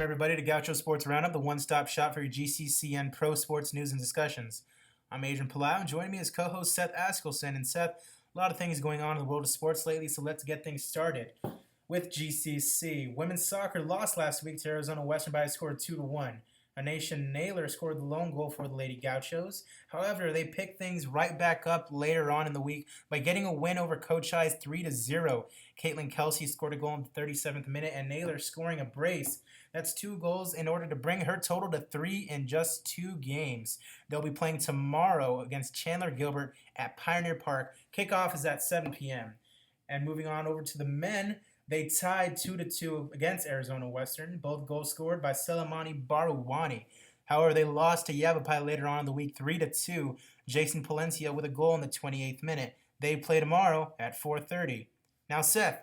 Welcome, everybody, to Gaucho Sports Roundup, the one-stop shop for your GCCN pro sports news and discussions. I'm Adrian Palau, and joining me is co-host Seth Askelson. And Seth, a lot of things going on in the world of sports lately, so let's get things started with GCC. Women's soccer lost last week to Arizona Western by a score of 2-1. A Nation Naylor scored the lone goal for the Lady Gauchos. However, they picked things right back up later on in the week by getting a win over Cochise 3-0. Caitlin Kelsey scored a goal in the 37th minute, and Naylor scoring a brace. That's 2 goals in order to bring her total to 3 in just 2 games. They'll be playing tomorrow against Chandler Gilbert at Pioneer Park. Kickoff is at 7 p.m. And moving on over to the men, they tied 2-2 against Arizona Western. Both goals scored by Selemani Barouani. However, they lost to Yavapai later on in the week 3-2. Jason Palencia with a goal in the 28th minute. They play tomorrow at 4:30. Now, Seth,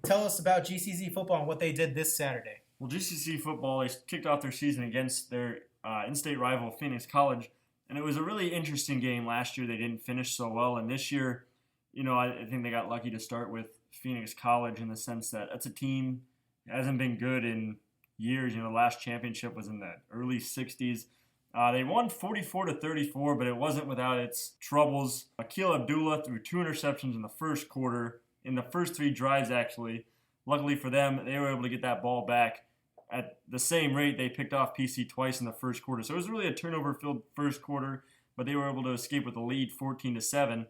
tell us about GCC football and what they did this Saturday. Well, GCC football, they kicked off their season against their in-state rival, Phoenix College, and it was a really interesting game. Last year, they didn't finish so well, and this year, I think they got lucky to start with Phoenix College in the sense that that's a team that hasn't been good in years. The last championship was in the early 60s. They won 44-34, but it wasn't without its troubles. Akil Abdullah threw 2 interceptions in the first quarter, in the first 3 drives, actually. Luckily for them, they were able to get that ball back at the same rate they picked off PC twice in the first quarter. So it was really a turnover-filled first quarter, but they were able to escape with a lead 14-7.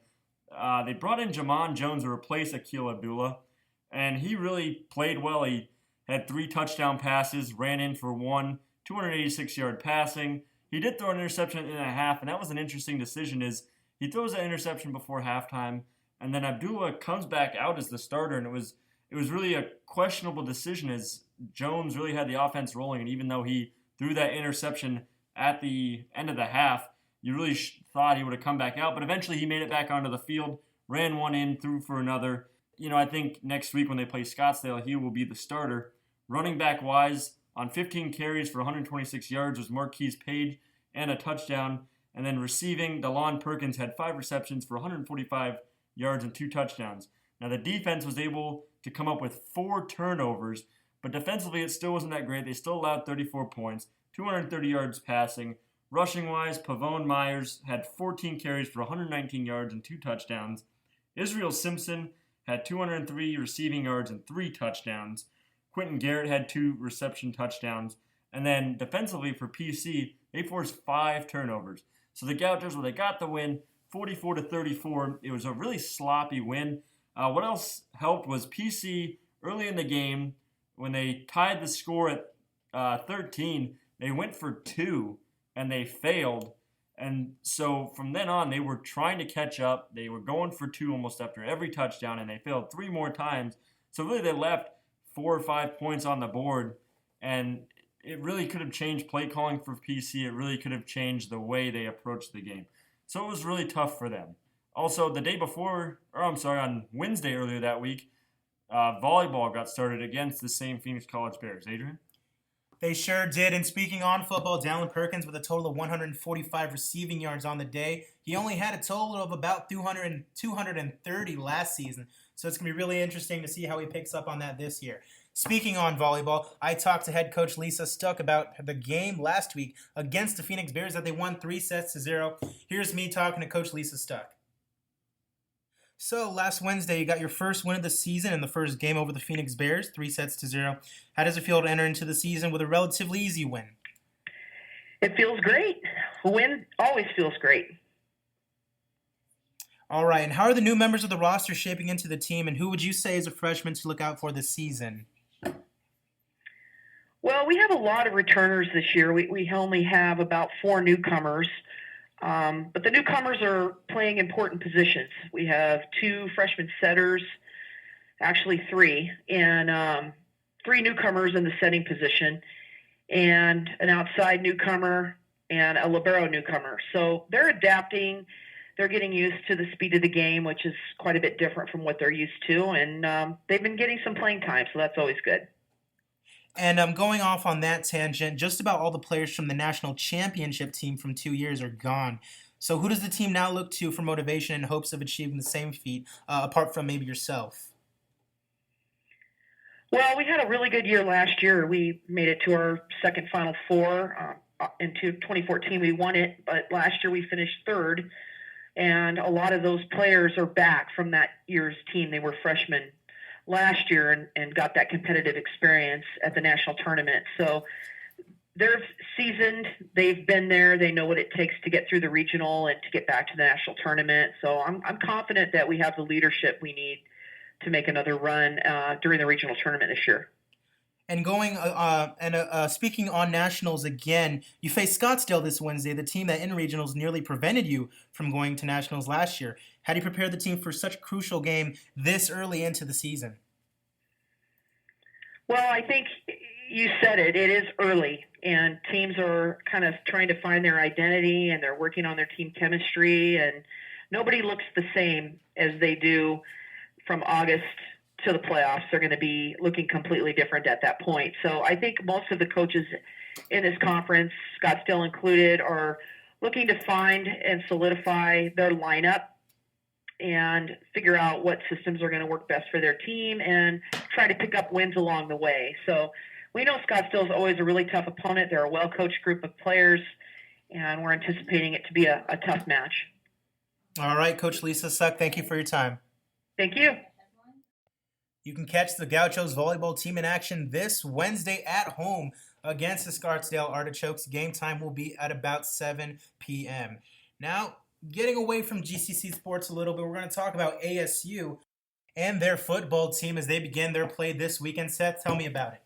They brought in Jamon Jones to replace Akil Abdullah, and he really played well. He had 3 touchdown passes, ran in for 1, 286-yard passing. He did throw an interception in a half, and that was an interesting decision. Is he throws that interception before halftime, and then Abdullah comes back out as the starter, and it was really a questionable decision as Jones really had the offense rolling, and even though he threw that interception at the end of the half, you really thought he would have come back out, but eventually he made it back onto the field, ran one in, threw for another. I think next week when they play Scottsdale, he will be the starter. Running back-wise, on 15 carries for 126 yards was Marquise Page and a touchdown. And then receiving, DeLon Perkins had 5 receptions for 145 yards and 2 touchdowns. Now the defense was able to come up with 4 turnovers, but defensively it still wasn't that great. They still allowed 34 points, 230 yards passing. Rushing-wise, Pavone Myers had 14 carries for 119 yards and 2 touchdowns. Israel Simpson had 203 receiving yards and 3 touchdowns. Quentin Garrett had 2 reception touchdowns. And then defensively for PC, they forced 5 turnovers. So the Gauchos, they got the win, 44-34. It was a really sloppy win. What else helped was PC early in the game, when they tied the score at 13, they went for 2. And they failed. And so from then on, they were trying to catch up. They were going for 2 almost after every touchdown, and they failed 3 more times. So really they left 4 or 5 points on the board, and it really could have changed play calling for PC. It really could have changed the way they approached the game. So it was really tough for them. Also, on Wednesday earlier that week, volleyball got started against the same Phoenix College Bears. Adrian? They sure did. And speaking on football, Dallin Perkins with a total of 145 receiving yards on the day. He only had a total of about 230 last season. So it's going to be really interesting to see how he picks up on that this year. Speaking on volleyball, I talked to head coach Lisa Stuck about the game last week against the Phoenix Bears that they won 3-0. Here's me talking to Coach Lisa Stuck. So last Wednesday, you got your first win of the season in the first game over the Phoenix Bears, 3-0. How does it feel to enter into the season with a relatively easy win? It feels great. A win always feels great. All right, and how are the new members of the roster shaping into the team, and who would you say is a freshman to look out for this season? Well, we have a lot of returners this year. We only have about 4 newcomers. But the newcomers are playing important positions. We have 2 freshman setters, actually 3, and 3 newcomers in the setting position, and an outside newcomer and a libero newcomer. So they're adapting. They're getting used to the speed of the game, which is quite a bit different from what they're used to, and they've been getting some playing time, so that's always good. And going off on that tangent, just about all the players from the national championship team from 2 years are gone. So who does the team now look to for motivation and hopes of achieving the same feat, apart from maybe yourself? Well, we had a really good year last year. We made it to our second Final Four. Into 2014, we won it, but last year we finished third. And a lot of those players are back from that year's team. They were freshmen last year and got that competitive experience at the national tournament. So they're seasoned. They've been there. They know what it takes to get through the regional and to get back to the national tournament. So I'm confident that we have the leadership we need to make another run during the regional tournament this year. And speaking on nationals again, you face Scottsdale this Wednesday, the team that in regionals nearly prevented you from going to nationals last year. How do you prepare the team for such a crucial game this early into the season? Well, I think you said it. It is early, and teams are kind of trying to find their identity, and they're working on their team chemistry, and nobody looks the same as they do from August to the playoffs. They're going to be looking completely different at that point. So I think most of the coaches in this conference, Scottsdale included, are looking to find and solidify their lineup and figure out what systems are going to work best for their team and try to pick up wins along the way. So we know Scottsdale is always a really tough opponent. They're a well-coached group of players, and we're anticipating it to be a tough match. All right, Coach Lisa Suck, thank you for your time. Thank you. You can catch the Gauchos volleyball team in action this Wednesday at home against the Scottsdale Artichokes. Game time will be at about 7 p.m. Now, getting away from GCC sports a little bit, we're going to talk about ASU and their football team as they begin their play this weekend. Seth, tell me about it.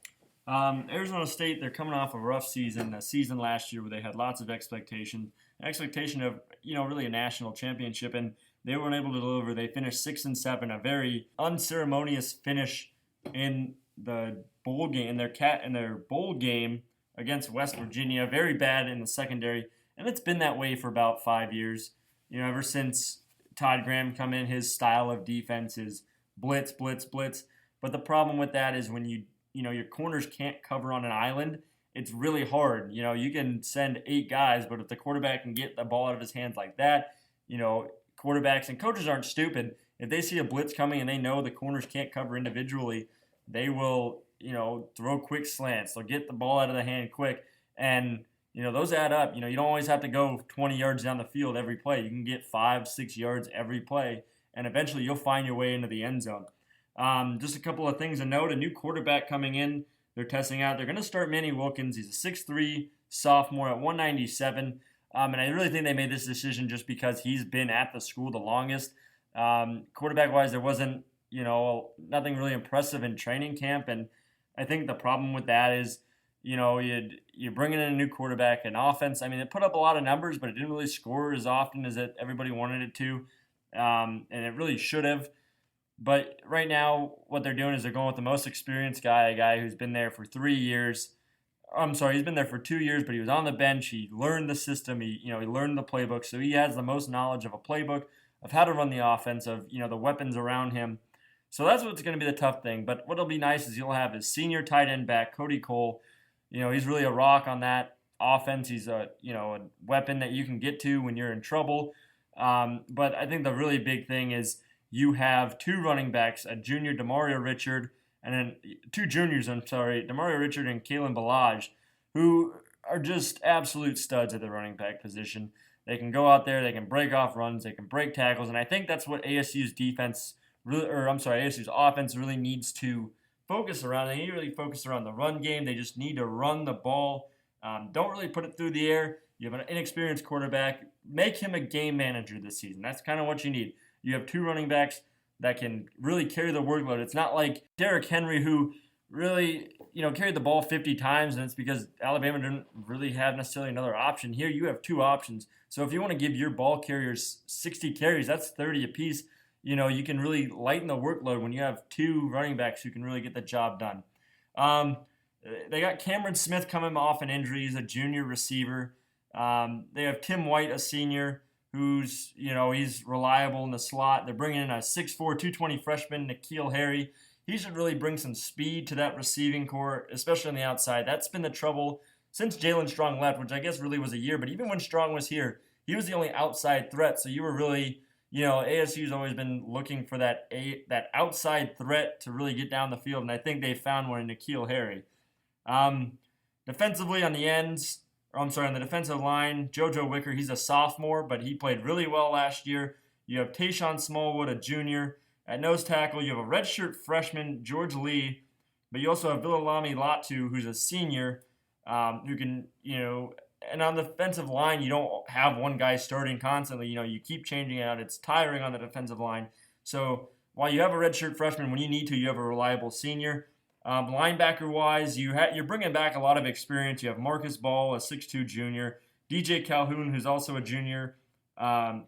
Arizona State, they're coming off a rough season, a season last year where they had lots of expectation of, really a national championship, and they weren't able to deliver. They finished 6-7, a very unceremonious finish in the bowl game, in their bowl game against West Virginia. Very bad in the secondary, and it's been that way for about 5 years. Ever since Todd Graham come in, his style of defense is blitz, blitz, blitz. But the problem with that is when your corners can't cover on an island, it's really hard. You can send 8 guys, but if the quarterback can get the ball out of his hands like that, quarterbacks and coaches aren't stupid. If they see a blitz coming and they know the corners can't cover individually, they will, throw quick slants. They'll get the ball out of the hand quick. And, those add up. You don't always have to go 20 yards down the field every play. You can get 5-6 yards every play, and eventually you'll find your way into the end zone. Just a couple of things to note. A new quarterback coming in, they're testing out. They're going to start Manny Wilkins. He's a 6'3", sophomore at 197. And I really think they made this decision just because he's been at the school the longest. Quarterback-wise, there wasn't, nothing really impressive in training camp. And I think the problem with that is, you're bringing in a new quarterback and offense. I mean, it put up a lot of numbers, but it didn't really score as often as everybody wanted it to. And it really should have. But right now, what they're doing is they're going with the most experienced guy, a guy who's been there for 3 years. He's been there for 2 years, but he was on the bench. He learned the system. He learned the playbook. So he has the most knowledge of a playbook, of how to run the offense, of, the weapons around him. So that's what's going to be the tough thing. But what'll be nice is you'll have his senior tight end back, Cody Cole. He's really a rock on that offense. He's a weapon that you can get to when you're in trouble. But I think the really big thing is you have 2 running backs, a junior, Demario Richard, and then 2 juniors, Demario Richard and Kalen Balaj, who are just absolute studs at the running back position. They can go out there, they can break off runs, they can break tackles, and I think that's what ASU's ASU's offense really needs to focus around. They need to really focus around the run game. They just need to run the ball. Don't really put it through the air. You have an inexperienced quarterback. Make him a game manager this season. That's kind of what you need. You have 2 running backs that can really carry the workload. It's not like Derrick Henry, who really, carried the ball 50 times, and it's because Alabama didn't really have necessarily another option. Here you have 2 options. So if you want to give your ball carriers 60 carries, that's 30 apiece. You can really lighten the workload when you have 2 running backs who can really get the job done. They got Cameron Smith coming off an injury. He's a junior receiver. They have Tim White, a senior, who's, he's reliable in the slot. They're bringing in a 6'4", 220 freshman, N'Keal Harry. He should really bring some speed to that receiving core, especially on the outside. That's been the trouble since Jalen Strong left, which I guess really was a year. But even when Strong was here, he was the only outside threat. So you were really, ASU's always been looking for that outside threat to really get down the field, and I think they found one in N'Keal Harry. Defensively on the ends, on the defensive line, JoJo Wicker, he's a sophomore, but he played really well last year. You have Tayshawn Smallwood, a junior. At nose tackle, you have a redshirt freshman, George Lee, but you also have Villalami Latu, who's a senior, who can, and on the defensive line, you don't have one guy starting constantly. You keep changing out. It's tiring on the defensive line. So while you have a redshirt freshman, when you need to, you have a reliable senior. Linebacker-wise, you're bringing back a lot of experience. You have Marcus Ball, a 6'2 junior, DJ Calhoun, who's also a junior,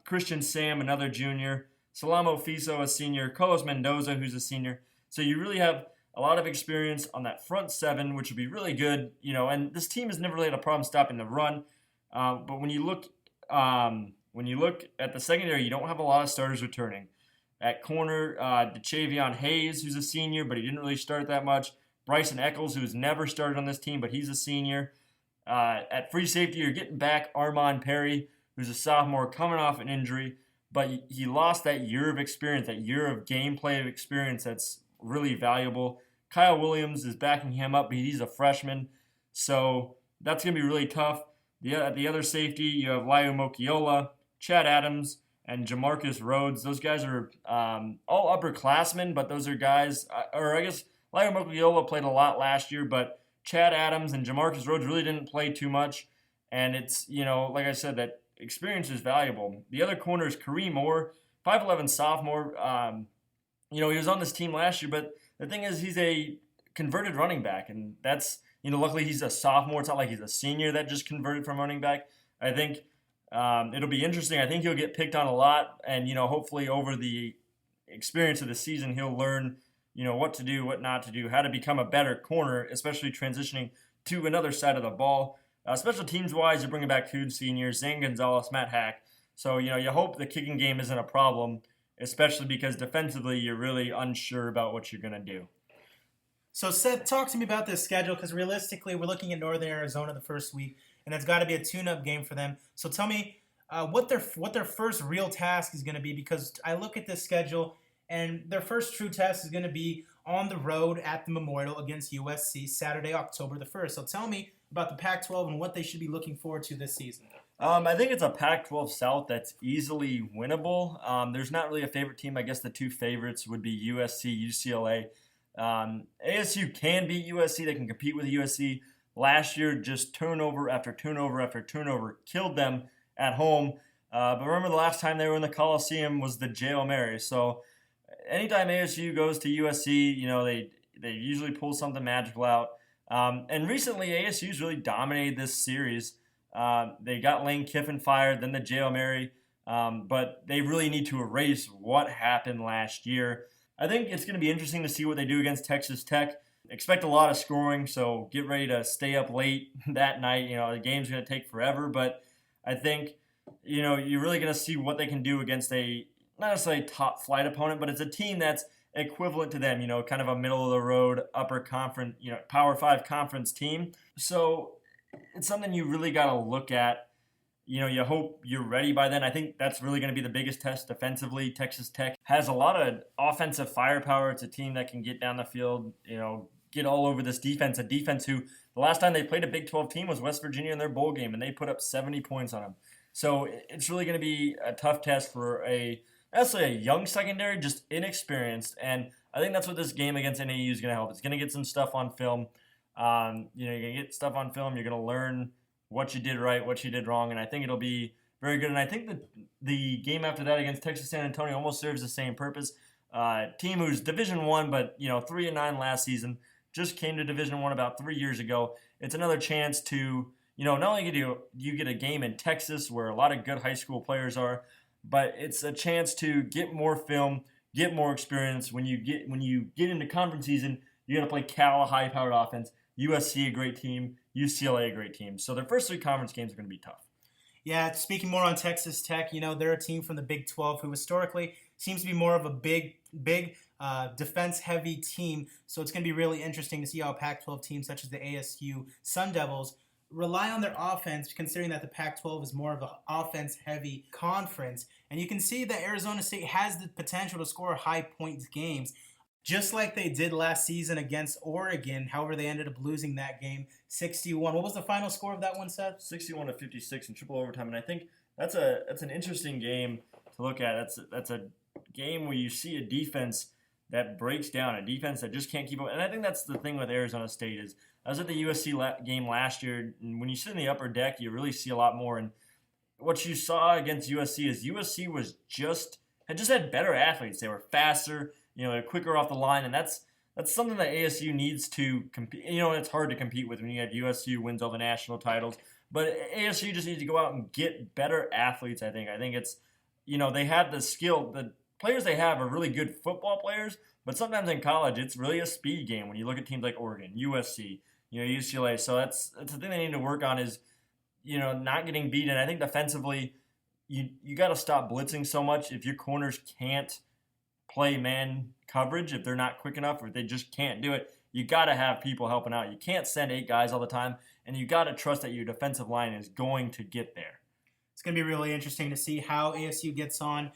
Christian Sam, another junior, Salamo Fiso, a senior, Carlos Mendoza, who's a senior. So you really have a lot of experience on that front seven, which would be really good. And this team has never really had a problem stopping the run. But when you look at the secondary, you don't have a lot of starters returning. At corner, DeChavion Hayes, who's a senior, but he didn't really start that much. Bryson Eccles, who's never started on this team, but he's a senior. At free safety, you're getting back Armand Perry, who's a sophomore coming off an injury, but he lost that year of experience, that year of gameplay of experience that's really valuable. Kyle Williams is backing him up, but he's a freshman, so that's going to be really tough. At the other safety, you have Laiu Mokiola, Chad Adams, and Jamarcus Rhodes. Those guys are all upperclassmen, but those are guys, or I guess Laiu Mokiola played a lot last year, but Chad Adams and Jamarcus Rhodes really didn't play too much. And it's, like I said, that experience is valuable. The other corner is Kareem Moore, 5'11 sophomore. He was on this team last year, but the thing is he's a converted running back, and that's, luckily he's a sophomore. It's not like he's a senior that just converted from running back. I think it'll be interesting. I think he'll get picked on a lot, and, hopefully over the experience of the season, he'll learn, what to do, what not to do, how to become a better corner, especially transitioning to another side of the ball. Special teams-wise, you're bringing back two seniors, Zane Gonzalez, Matt Hack. So, you hope the kicking game isn't a problem, especially because defensively you're really unsure about what you're going to do. So, Seth, talk to me about this schedule, because realistically we're looking at Northern Arizona the first week, and it's got to be a tune-up game for them. So tell me what their first real task is going to be, because I look at this schedule, and their first true test is going to be on the road at the Memorial against USC Saturday, October the 1st. So tell me about the Pac-12 and what they should be looking forward to this season. I think it's a Pac-12 South that's easily winnable. There's not really a favorite team. I guess the two favorites would be USC, UCLA. ASU can beat USC. They can compete with USC. Last year, just turnover after turnover after turnover killed them at home. But remember, the last time they were in the Coliseum was the J.O. Mary. So anytime ASU goes to USC, they usually pull something magical out. And recently, ASU's really dominated this series. They got Lane Kiffin fired, then the J.O. Mary. But they really need to erase what happened last year. I think it's going to be interesting to see what they do against Texas Tech. Expect a lot of scoring, so get ready to stay up late that night. The game's going to take forever, but I think, you're really going to see what they can do against a, not necessarily top flight opponent, but it's a team that's equivalent to them, kind of a middle of the road, upper conference, Power 5 conference team. So it's something you really got to look at. You hope you're ready by then. I think that's really going to be the biggest test defensively. Texas Tech has a lot of offensive firepower. It's a team that can get down the field, get all over this defense. A defense who, the last time they played a Big 12 team was West Virginia in their bowl game, and they put up 70 points on them. So it's really going to be a tough test for a young secondary, just inexperienced. And I think that's what this game against NAU is going to help. It's going to get some stuff on film. You're going to get stuff on film. You're going to learn what you did right, what you did wrong, and I think it'll be very good. And I think that the game after that against Texas San Antonio almost serves the same purpose. Team who's Division I, but 3-9 last season, just came to Division I about 3 years ago. It's another chance to, not only do you get a game in Texas where a lot of good high school players are, but it's a chance to get more film, get more experience. When you get into conference season, you're going to play Cal, a high-powered offense, USC, a great team, UCLA, a great team. So their first three conference games are going to be tough. Yeah, speaking more on Texas Tech, they're a team from the Big 12 who historically seems to be more of a big defense-heavy team. So it's going to be really interesting to see how a Pac-12 team such as the ASU Sun Devils rely on their offense, considering that the Pac-12 is more of an offense-heavy conference. And you can see that Arizona State has the potential to score high-points games, just like they did last season against Oregon. However, they ended up losing that game 61. What was the final score of that one, Seth? 61-56 in triple overtime. And I think that's an interesting game to look at. That's a game where you see a defense that breaks down, a defense that just can't keep up. And I think that's the thing with Arizona State is I was at the USC game last year, and when you sit in the upper deck, you really see a lot more. And what you saw against USC is USC had just had better athletes. They were faster, they're quicker off the line, and that's something that ASU needs to compete. It's hard to compete with when you have USU wins all the national titles, but ASU just needs to go out and get better athletes. I think it's, they have the skill. The players they have are really good football players, but sometimes in college it's really a speed game when you look at teams like Oregon, USC, UCLA. So that's the thing they need to work on is, not getting beat. And I think defensively, you got to stop blitzing so much. If your corners can't play man coverage, if they're not quick enough or if they just can't do it, you got to have people helping out. You can't send 8 guys all the time, and you got to trust that your defensive line is going to get there. It's going to be really interesting to see how ASU gets on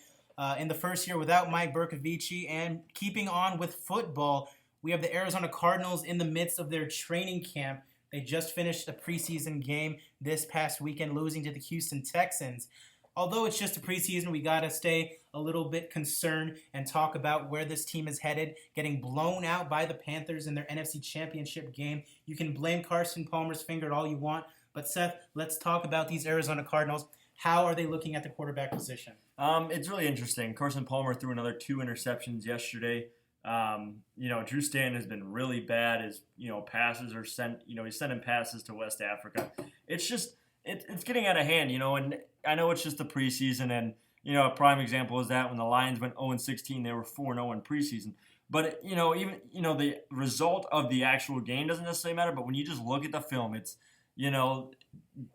in the first year without Mike Bercovici. And keeping on with football, we have the Arizona Cardinals in the midst of their training camp. They just finished a preseason game this past weekend, losing to the Houston Texans. Although it's just a preseason, we got to stay a little bit concerned and talk about where this team is headed, getting blown out by the Panthers in their NFC Championship game. You can blame Carson Palmer's finger all you want, but Seth, let's talk about these Arizona Cardinals. How are they looking at the quarterback position? It's really interesting. Carson Palmer threw another 2 interceptions yesterday. Drew Stanton has been really bad. His, passes are sent, he's sending passes to West Africa. It's just, it's getting out of hand, and I know it's just the preseason, and, a prime example is that when the Lions went 0-16, they were 4-0 in preseason. But, even, the result of the actual game doesn't necessarily matter, but when you just look at the film, it's,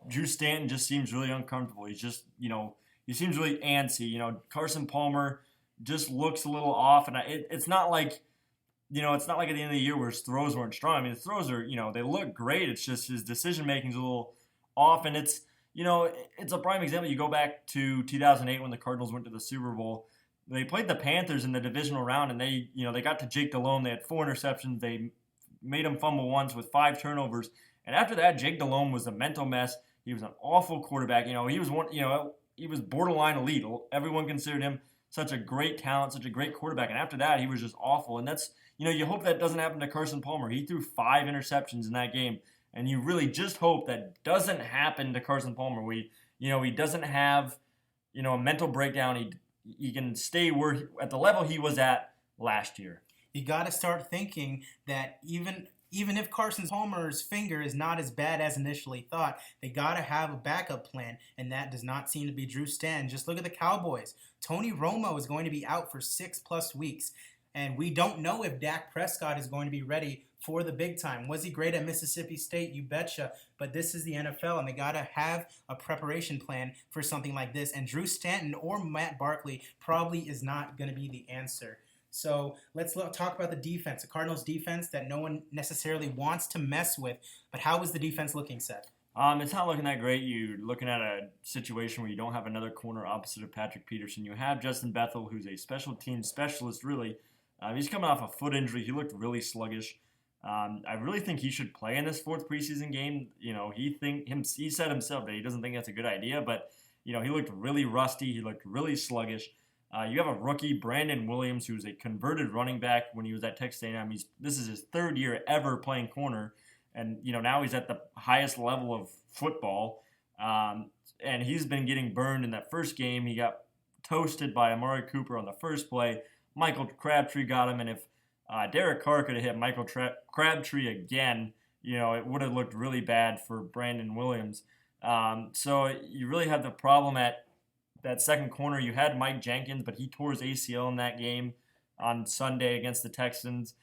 Drew Stanton just seems really uncomfortable. He's just, he seems really antsy. Carson Palmer just looks a little off, and it's not like, it's not like at the end of the year where his throws weren't strong. I mean, the throws are, they look great. It's just his decision making is a little off, and it's a prime example. You go back to 2008 when the Cardinals went to the Super Bowl. They played the Panthers in the divisional round, and they got to Jake Delhomme. They had 4 interceptions. They made him fumble once with 5 turnovers. And after that, Jake Delhomme was a mental mess. He was an awful quarterback. He was he was borderline elite. Everyone considered him such a great talent, such a great quarterback. And after that, he was just awful. And that's, you hope that doesn't happen to Carson Palmer. He threw 5 interceptions in that game. And you really just hope that doesn't happen to Carson Palmer. He doesn't have, a mental breakdown. He can stay at the level he was at last year. You got to start thinking that even if Carson Palmer's finger is not as bad as initially thought, they got to have a backup plan, and that does not seem to be Drew Stanton. Just look at the Cowboys. Tony Romo is going to be out for 6+ weeks, and we don't know if Dak Prescott is going to be ready for the big time. Was he great at Mississippi State? You betcha. But this is the NFL, and they got to have a preparation plan for something like this, and Drew Stanton or Matt Barkley probably is not going to be the answer. So let's talk about the defense, the Cardinals defense that no one necessarily wants to mess with. But how is the defense looking, Seth? It's not looking that great. You're looking at a situation where you don't have another corner opposite of Patrick Peterson. You have Justin Bethel, who's a special teams specialist, really. He's coming off a foot injury. He looked really sluggish. I really think he should play in this 4th preseason game. He said himself that he doesn't think that's a good idea, but, he looked really rusty. He looked really sluggish. You have a rookie, Brandon Williams, who's a converted running back when he was at Texas A&M. This is his 3rd year ever playing corner, and now he's at the highest level of football. And he's been getting burned in that first game. He got toasted by Amari Cooper on the first play. Michael Crabtree got him, and if Derek Carr could have hit Michael Crabtree again, it would have looked really bad for Brandon Williams. So you really have the problem at that second corner. You had Mike Jenkins, but he tore his ACL in that game on Sunday against the Texans.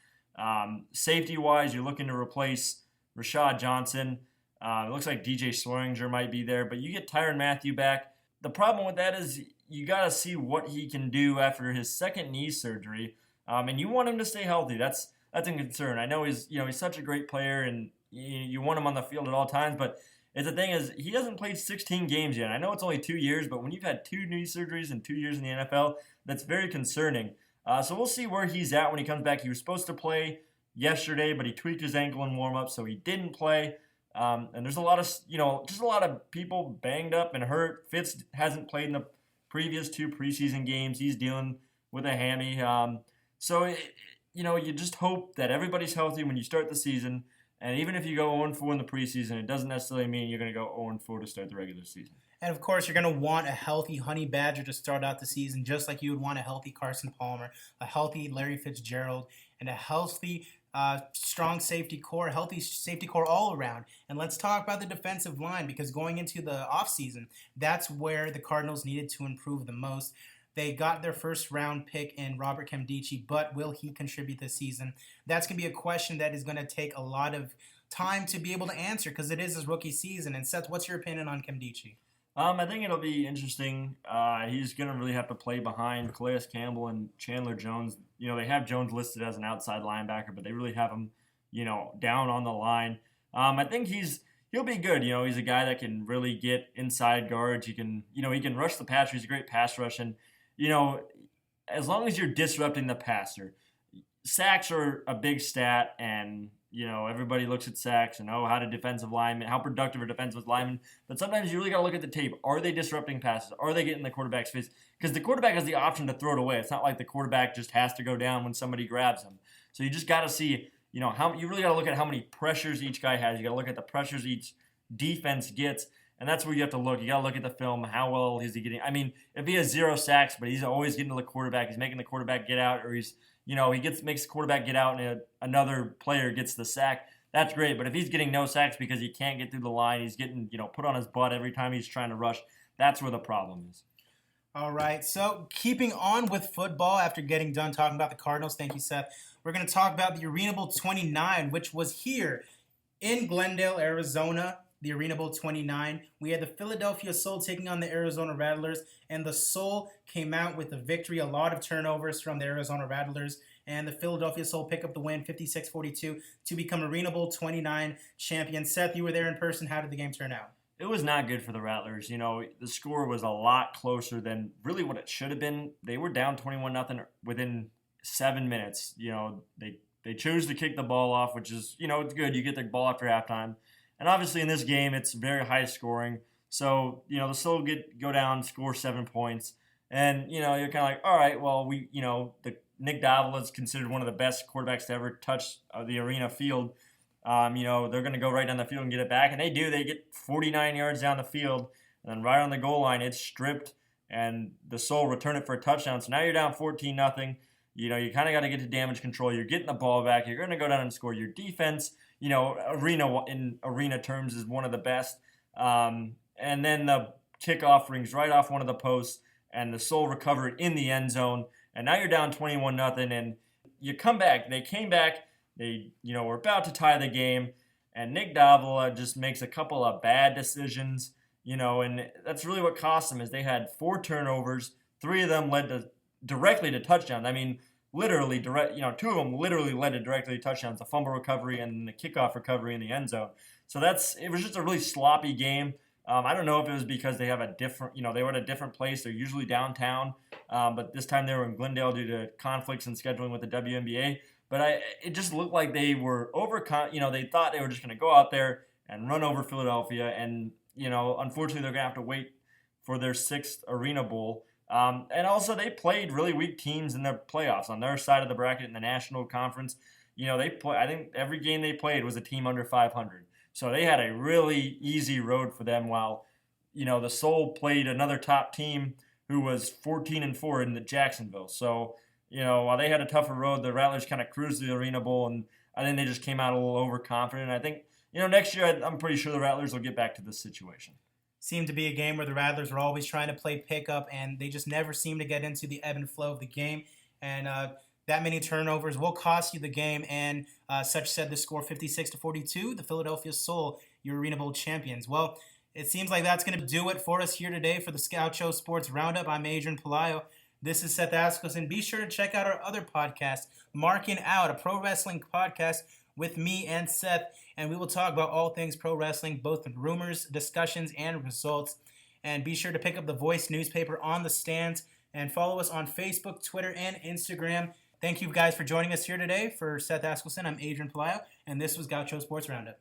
Safety-wise, you're looking to replace Rashad Johnson. It looks like DJ Swearinger might be there, but you get Tyrann Mathieu back. The problem with that is you got to see what he can do after his second knee surgery, and you want him to stay healthy. That's a concern. I know he's such a great player, and you want him on the field at all times, but the thing is, he hasn't played 16 games yet. I know it's only 2 years, but when you've had 2 knee surgeries in 2 years in the NFL, that's very concerning. So we'll see where he's at when he comes back. He was supposed to play yesterday, but he tweaked his ankle in warm-up, so he didn't play. And there's a lot of, just a lot of people banged up and hurt. Fitz hasn't played in the previous 2 preseason games. He's dealing with a hammy. You just hope that everybody's healthy when you start the season. And even if you go 0-4 in the preseason, it doesn't necessarily mean you're going to go 0-4 to start the regular season. And, of course, you're going to want a healthy Honey Badger to start out the season, just like you would want a healthy Carson Palmer, a healthy Larry Fitzgerald, and a healthy, strong safety core, healthy safety core all around. And let's talk about the defensive line, because going into the offseason, that's where the Cardinals needed to improve the most. They got their first-round pick in Robert Nkemdiche, but will he contribute this season? That's going to be a question that is going to take a lot of time to be able to answer, because it is his rookie season. And Seth, what's your opinion on Nkemdiche? I think it'll be interesting. He's going to really have to play behind Calais Campbell and Chandler Jones. They have Jones listed as an outside linebacker, but they really have him, down on the line. I think he'll be good. He's a guy that can really get inside guards. He can rush the passer. He's a great pass rush. And, as long as you're disrupting the passer, sacks are a big stat, and everybody looks at sacks and how productive are defensive linemen. But sometimes you really got to look at the tape. Are they disrupting passes? Are they getting the quarterback's face? Because the quarterback has the option to throw it away. It's not like the quarterback just has to go down when somebody grabs him. So you just got to see, how you really got to look at how many pressures each guy has. You got to look at the pressures each defense gets. And that's where you have to look. You got to look at the film. How well is he getting? I mean, if he has 0 sacks, but he's always getting to the quarterback, he's making the quarterback get out, or he's makes the quarterback get out and another player gets the sack, that's great. But if he's getting no sacks because he can't get through the line, he's getting, put on his butt every time he's trying to rush, that's where the problem is. All right, so keeping on with football after getting done talking about the Cardinals, thank you, Seth, we're going to talk about the Arena Bowl 29, which was here in Glendale, Arizona. The Arena Bowl 29. We had the Philadelphia Soul taking on the Arizona Rattlers, and the Soul came out with a victory. A lot of turnovers from the Arizona Rattlers, and the Philadelphia Soul pick up the win, 56-42, to become Arena Bowl 29 champion. Seth, you were there in person. How did the game turn out? It was not good for the Rattlers. The score was a lot closer than really what it should have been. They were down 21-0 within 7 minutes. They chose to kick the ball off, which is, it's good. You get the ball after halftime. And obviously in this game, it's very high scoring. So, the Soul go down, score 7 points. And, you're kind of like, all right, well, Nick Davila is considered one of the best quarterbacks to ever touch the arena field. They're going to go right down the field and get it back. And they do. They get 49 yards down the field. And then right on the goal line, it's stripped. And the Soul return it for a touchdown. So now you're down 14-0. You kind of got to get to damage control. You're getting the ball back. You're going to go down and score. Your defense, arena terms is one of the best. And then the kickoff rings right off one of the posts, and the Soul recover it in the end zone. And now you're down 21-0, and you come back. They came back. They, were about to tie the game, and Nick Davila just makes a couple of bad decisions, and that's really what cost them. Is they had 4 turnovers. 3 of them led directly to touchdowns. I mean, literally 2 of them literally led to directly touchdowns, a fumble recovery and the kickoff recovery in the end zone. So it was just a really sloppy game. I don't know if it was because they have they were at a different place. They're usually downtown, but this time they were in Glendale due to conflicts and scheduling with the WNBA. But it just looked like they were they thought they were just going to go out there and run over Philadelphia. And, unfortunately they're going to have to wait for their 6th Arena Bowl. And also, they played really weak teams in their playoffs on their side of the bracket in the National Conference. I think every game they played was a team under 500. So they had a really easy road for them while, the Soul played another top team who was 14-4 in the Jacksonville. So, while they had a tougher road, the Rattlers kind of cruised the Arena Bowl, and I think they just came out a little overconfident. I think, next year I'm pretty sure the Rattlers will get back to this situation. Seemed to be a game where the Rattlers were always trying to play pickup, and they just never seemed to get into the ebb and flow of the game. And that many turnovers will cost you the game. And such said the score 56-42, the Philadelphia Soul, your Arena Bowl champions. Well, it seems like that's going to do it for us here today for the Gaucho Sports Roundup. I'm Adrian Pelayo. This is Seth Askelson. Be sure to check out our other podcast, Marking Out, a pro wrestling podcast with me and Seth, and we will talk about all things pro wrestling, both rumors, discussions, and results. And be sure to pick up the Voice newspaper on the stands and follow us on Facebook, Twitter, and Instagram. Thank you guys for joining us here today. For Seth Askelson, I'm Adrian Palaio, and this was Gaucho Sports Roundup.